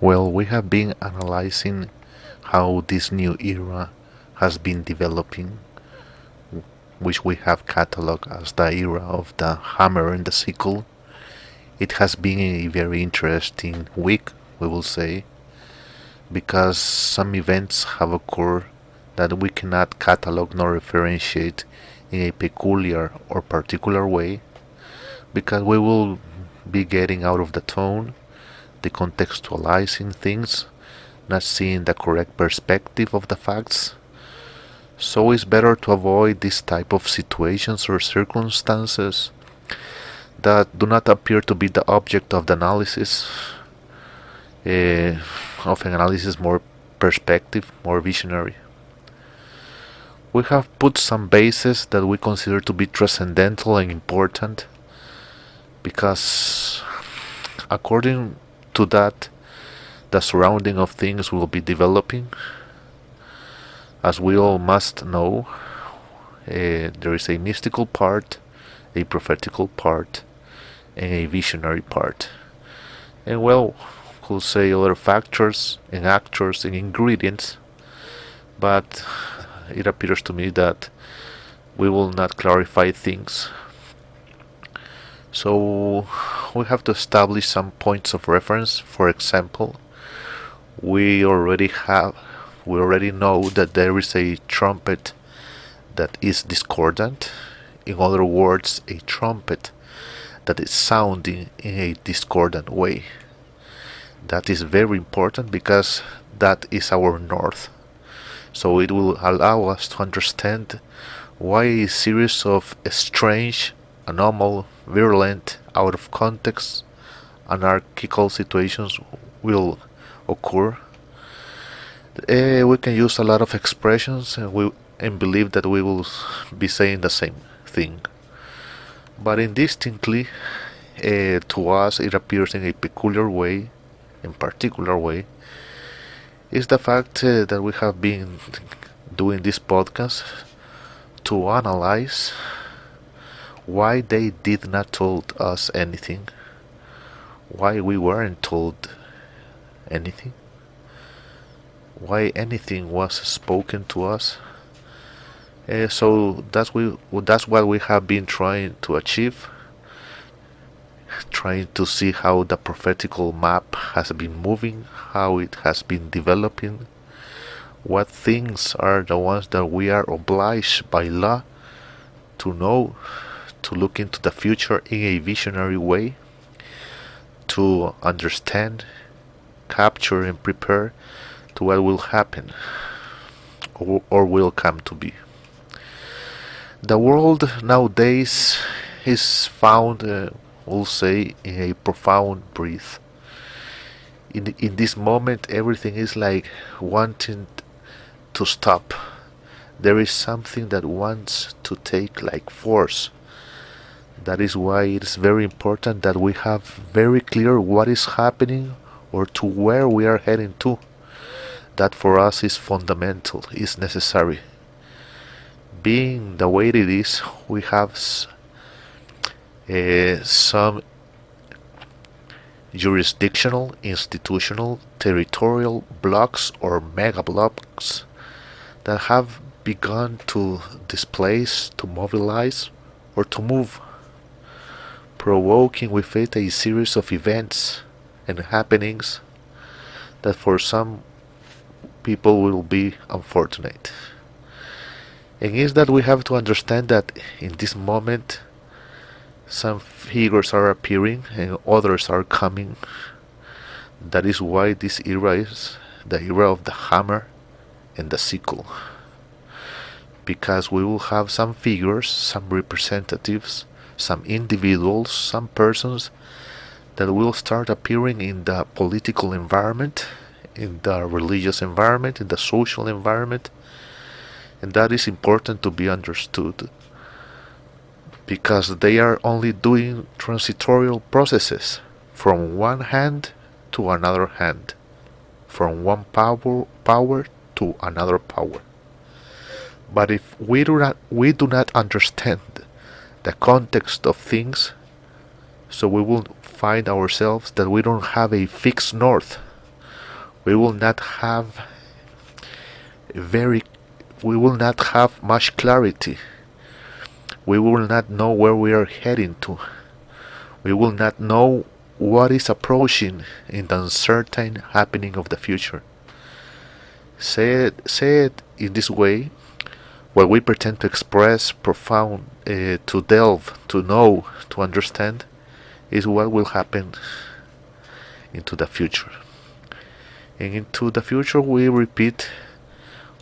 Well, we have been analyzing how this new era has been developing, which we have cataloged as the era of the hammer and the sickle. It has been a very interesting week, we will say, because some events have occurred that we cannot catalog nor differentiate in a peculiar or particular way, because we will be getting out of the tone, decontextualizing things, not seeing the correct perspective of the facts. So it's better to avoid this type of situations or circumstances that do not appear to be the object of the analysis, uh, of an analysis more perspective, more visionary. We have put some bases that we consider to be transcendental and important because, according to that, the surrounding of things will be developing. As we all must know, there is a mystical part, a prophetical part, and a visionary part. And well, we'll say other factors and actors and ingredients, but it appears to me that we will not clarify things. So we have to establish some points of reference. For example, we already know that there is a trumpet that is discordant. In other words, a trumpet that is sounding in a discordant way. That is very important because that is our north. So it will allow us to understand why a series of strange, anomalous, virulent, out of context, anarchical situations will occur. We can use a lot of expressions and believe that we will be saying the same thing. But indistinctly, to us, it appears in a peculiar way, in particular way, is the fact that we have been doing this podcast to analyze why they did not told us anything, why we weren't told anything, why anything was spoken to us. So that's what we have been trying to achieve, trying to see how the prophetical map has been moving, how it has been developing, what things are the ones that we are obliged by law to know, to look into the future in a visionary way, to understand, capture, and prepare to what will happen or will come to be. The world nowadays is found, we'll say, in a profound breath. In this moment, everything is like wanting to stop. There is something that wants to take like force. That is why it is very important that we have very clear what is happening or to where we are heading to. That for us is fundamental, is necessary. Being the way it is, we have some jurisdictional, institutional, territorial blocks or mega blocks that have begun to displace, to mobilize, or to move, provoking with it a series of events and happenings that for some people will be unfortunate. And is that we have to understand that in this moment some figures are appearing and others are coming. That is why this era is the era of the hammer and the sickle. Because we will have some figures, some representatives, some individuals, some persons that will start appearing in the political environment, in the religious environment, in the social environment, and that is important to be understood because they are only doing transitorial processes from one hand to another hand, from one power to another power. But if we do not understand the context of things, so we will find ourselves that we don't have a fixed north. We will not have very we will not have much clarity. We will not know where we are heading to. We will not know what is approaching in the uncertain happening of the future. Say it in this way, what we pretend to express profound, to delve, to know, to understand, is what will happen into the future. And into the future, we repeat,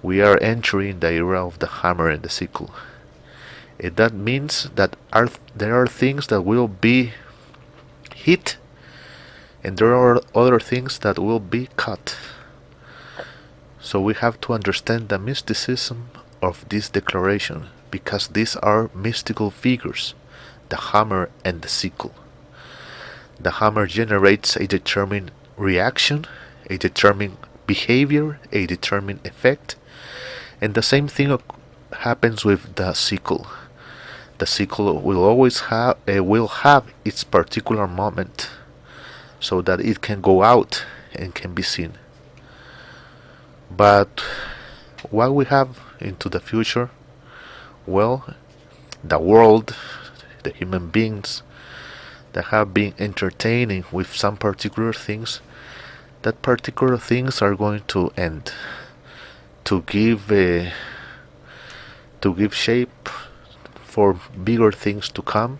we are entering the era of the hammer and the sickle. And that means that there are things that will be hit, and there are other things that will be cut. So we have to understand the mysticism of this declaration, because these are mystical figures, the hammer and the sickle. The hammer generates a determined reaction, a determined behavior, a determined effect, and the same thing happens with the sickle. The sickle will have its particular moment, so that it can go out and can be seen. But what we have into the future, well, the world, the human beings that have been entertaining with some particular things, that particular things are going to end, to give shape for bigger things to come,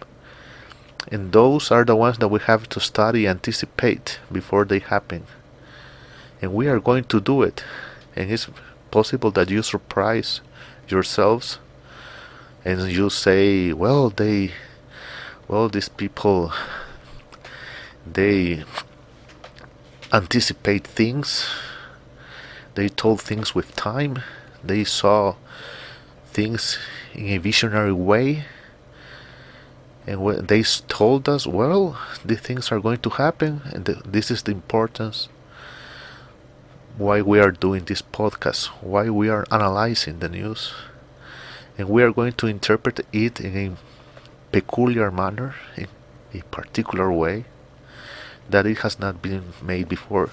and those are the ones that we have to study, anticipate before they happen. And we are going to do it, and it's possible that you surprise yourselves and you say, these people, they anticipate things, they told things with time, they saw things in a visionary way, and when they told us, these things are going to happen, and this is the importance why we are doing this podcast, why we are analyzing the news, and we are going to interpret it in a peculiar manner, in a particular way that it has not been made before,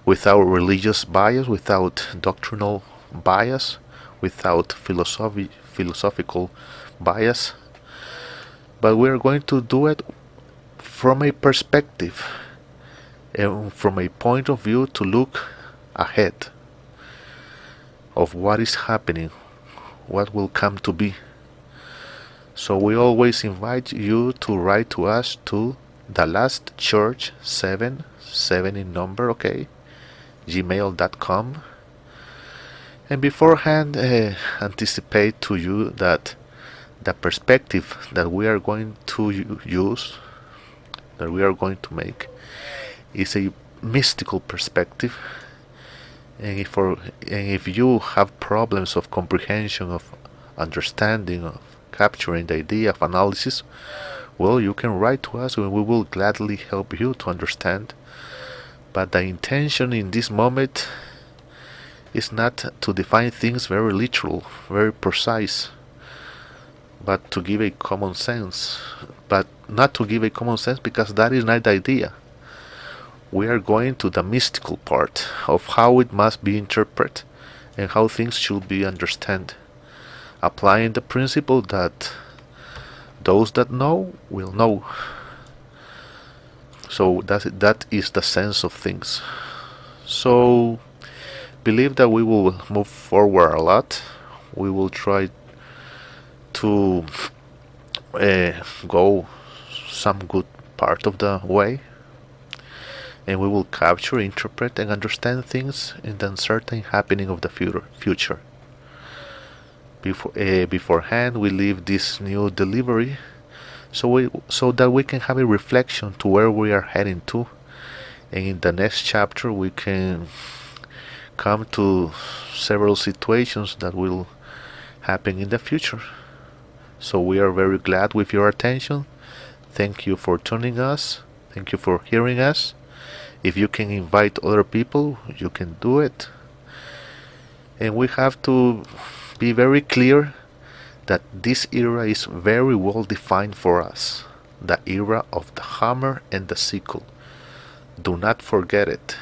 without religious bias, without doctrinal bias, without philosophical bias, but we are going to do it from a perspective and from a point of view to look ahead of what is happening, what will come to be. So we always invite you to write to us to the last church 7 in number, okay, gmail.com, and beforehand anticipate to you that the perspective that we are going to use, that we are going to make, is a mystical perspective. And if you have problems of comprehension, of understanding, of capturing the idea of analysis, you can write to us and we will gladly help you to understand. But the intention in this moment is not to define things very literal, very precise, but to give a common sense. But not to give a common sense, because that is not the idea. We are going to the mystical part of how it must be interpreted and how things should be understood, applying the principle that those that know will know. So that is the sense of things. So believe that we will move forward a lot. We will try to go some good part of the way, and we will capture, interpret, and understand things in the uncertain happening of the future. Beforehand, we leave this new delivery so that we can have a reflection to where we are heading to, and in the next chapter we can come to several situations that will happen in the future. So we are very glad with your attention. Thank you for tuning us. Thank you for hearing us. If you can invite other people, you can do it. And we have to be very clear that this era is very well defined for us. The era of the hammer and the sickle. Do not forget it.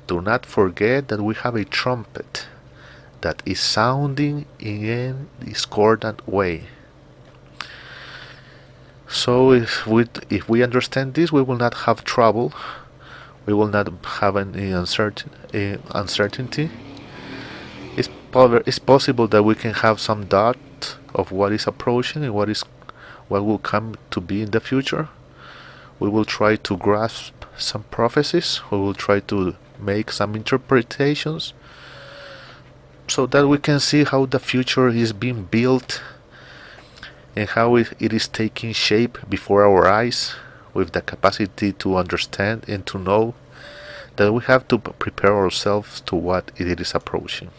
Do not forget that we have a trumpet that is sounding in a discordant way. So if we understand this, we will not have trouble. We will not have any uncertainty. It's possible that we can have some doubt of what is approaching and what will come to be in the future. We will try to grasp some prophecies. We will try to make some interpretations so that we can see how the future is being built and how it is taking shape before our eyes, with the capacity to understand and to know that we have to prepare ourselves to what it is approaching.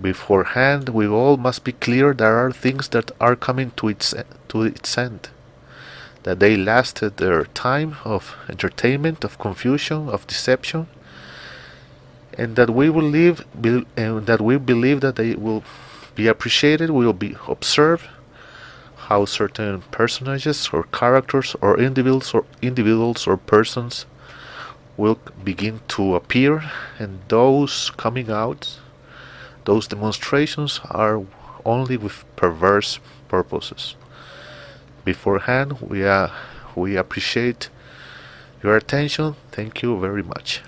Beforehand, we all must be clear there are things that are coming to its end, that they lasted their time of entertainment, of confusion, of deception, and that we will and that we believe that they will be appreciated, will be observed, how certain personages or characters or individuals or persons will begin to appear, and those coming out, those demonstrations are only with perverse purposes. Beforehand, we appreciate your attention. Thank you very much.